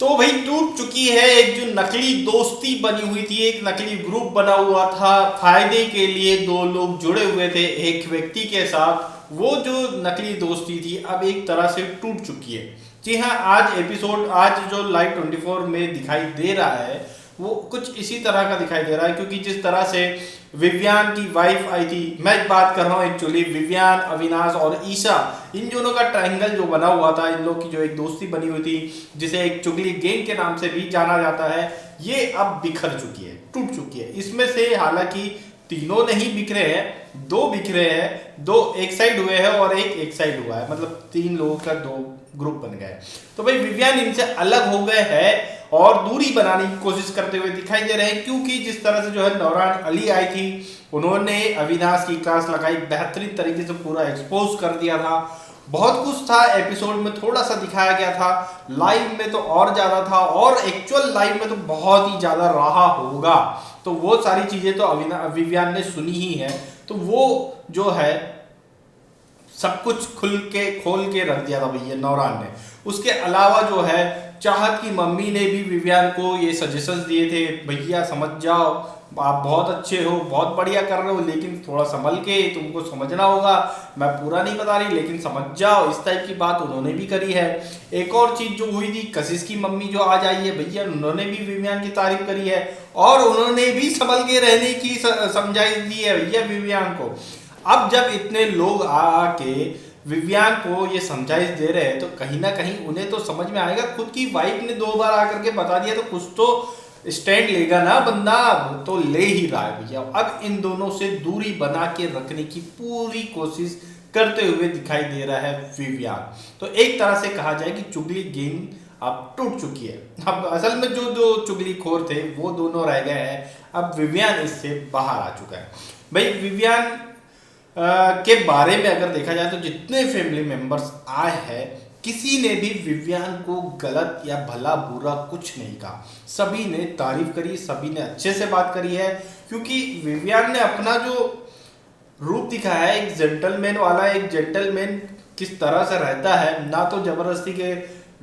तो भाई टूट चुकी है एक जो नकली दोस्ती बनी हुई थी, एक नकली ग्रुप बना हुआ था फायदे के लिए, दो लोग जुड़े हुए थे एक व्यक्ति के साथ। वो जो नकली दोस्ती थी अब एक तरह से टूट चुकी है। जी हाँ, आज जो लाइव 24 में दिखाई दे रहा है वो कुछ इसी तरह का दिखाई दे रहा है, क्योंकि जिस तरह से विवियान की वाइफ आई थी, मैं बात कर रहा हूँ एक्चुअली विवियान, अविनाश और ईशा, इन दोनों का ट्रायंगल जो बना हुआ था, इन लोग की जो एक दोस्ती बनी हुई थी जिसे एक चुगली गैंग के नाम से भी जाना जाता है, ये अब बिखर चुकी है, टूट चुकी है। इसमें से हालांकि तीनों नहीं बिखरे हैं, दो बिखरे हैं, दो एक साइड हुए हैं और एक साइड हुआ है, मतलब तीन लोगों का दो ग्रुप बन गए। तो भाई विवियान इनसे अलग हो गए हैं और दूरी बनाने की कोशिश करते हुए दिखाई दे रहे हैं, क्योंकि जिस तरह से जो है नौरान अली आई थी, उन्होंने अविनाश की क्लास लगाई, बेहतरीन तरीके से पूरा एक्सपोज कर दिया था। बहुत कुछ था एपिसोड में, थोड़ा सा दिखाया गया था, लाइव में तो और ज्यादा था, और एक्चुअल लाइव में तो बहुत ही ज्यादा रहा होगा। तो वो सारी चीजें तो विवियान ने सुनी ही है, तो वो जो है सब कुछ खोल के रख दिया था भैया नौरान ने। उसके अलावा जो है चाहत की मम्मी ने भी विवियान को ये सजेशंस दिए थे, भैया समझ जाओ, आप बहुत अच्छे हो, बहुत बढ़िया कर रहे हो, लेकिन थोड़ा संभल के तुमको समझना होगा, मैं पूरा नहीं बता रही लेकिन समझ जाओ, इस टाइप की बात उन्होंने भी करी है। एक और चीज जो हुई थी, कशिश की मम्मी जो आज आई है भैया, उन्होंने भी विवियान की तारीफ करी है और उन्होंने भी संभल के रहने की समझाइश दी है भैया विवियान को। अब जब इतने लोग आके विवियान को ये समझाइश दे रहे हैं तो कहीं ना कहीं उन्हें तो समझ में आएगा, खुद की वाइफ ने 2 बार आकर के बता दिया तो कुछ तो स्टैंड लेगा ना बंदा, तो ले ही रहा है भैया। अब इन दोनों से दूरी बना के रखने की पूरी कोशिश करते हुए दिखाई दे रहा है विवियान। तो एक तरह से कहा जाए कि चुगली गेम अब टूट चुकी है। अब असल में जो दो चुगलीखोर थे वो दोनों रह गए हैं, अब विवियान इससे बाहर आ चुका है। भाई विवियान के बारे में अगर देखा जाए तो जितने फैमिली मेंबर्स आए हैं, किसी ने भी विवियान को गलत या भला बुरा कुछ नहीं कहा, सभी ने तारीफ करी, सभी ने अच्छे से बात करी है, क्योंकि विवियान ने अपना जो रूप दिखाया है एक जेंटलमैन वाला, एक जेंटलमैन किस तरह से रहता है, ना तो जबरदस्ती के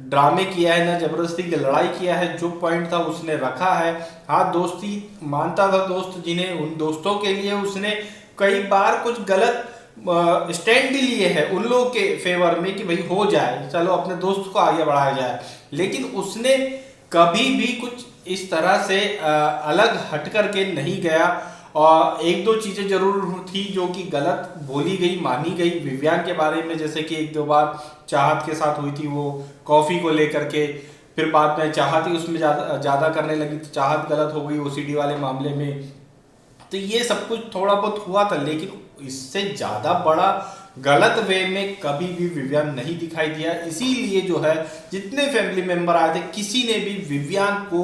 ड्रामे किया है ना जबरदस्ती की लड़ाई किया है, जो पॉइंट था उसने रखा है। हाँ, दोस्ती मानता था दोस्त जिन्हें, उन दोस्तों के लिए उसने कई बार कुछ गलत स्टैंड भी लिए हैं उन लोगों के फेवर में कि भाई हो जाए, चलो अपने दोस्त को आगे बढ़ाया जाए, लेकिन उसने कभी भी कुछ इस तरह से अलग हट करके नहीं गया। और एक दो चीजें जरूर थी जो कि गलत बोली गई, मानी गई विवियान के बारे में, जैसे कि एक दो बार चाहत के साथ हुई थी वो कॉफी को लेकर के, फिर बाद में चाहत ही उसमें ज्यादा करने लगी तो चाहत गलत हो गई ओसीडी वाले मामले में। तो ये सब कुछ थोड़ा बहुत हुआ था, लेकिन इससे ज्यादा बड़ा गलत वे में कभी भी विवियान नहीं दिखाई दिया। इसीलिए जो है जितने फैमिली मेंबर आए थे किसी ने भी विवियान को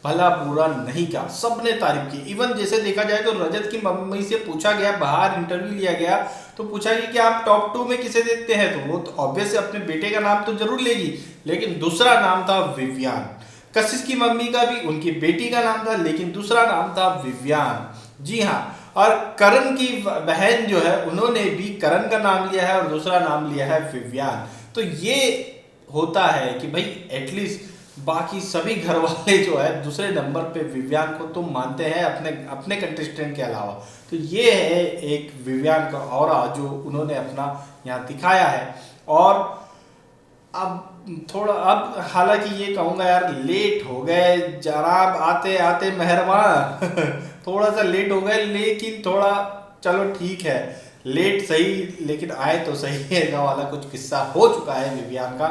भला बुरा नहीं कहा, सबने तारीफ की। इवन जैसे देखा जाए तो रजत की मम्मी से पूछा गया, बाहर इंटरव्यू लिया गया तो पूछा गया कि आप टॉप 2 में किसे देखते हैं, तो वो तो ऑब्वियस अपने बेटे का नाम तो जरूर लेगी, लेकिन दूसरा नाम था विवियान। कशिश की मम्मी का भी उनकी बेटी का नाम था, लेकिन दूसरा नाम था विवियान। जी हाँ, और करण की बहन जो है उन्होंने भी करण का नाम लिया है और दूसरा नाम लिया है विवियान। तो ये होता है कि भाई एटलीस्ट बाकी सभी घर वाले जो है दूसरे नंबर पे विवियान को तो मानते हैं अपने कंटेस्टेंट के अलावा। तो ये है एक विवियान का ऑरा जो उन्होंने अपना यहाँ दिखाया है। और अब थोड़ा, अब हालांकि ये कहूँगा यार लेट हो गए जनाब, आते आते मेहरबान थोड़ा सा लेट हो गए, लेकिन थोड़ा चलो ठीक है, लेट सही लेकिन आए तो सही है वाला कुछ किस्सा हो चुका है विवियान का।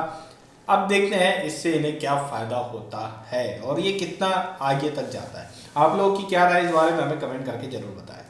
अब देखते हैं इससे इन्हें क्या फायदा होता है और ये कितना आगे तक जाता है। आप लोगों की क्या राय इस बारे में हमें कमेंट करके जरूर बताएं।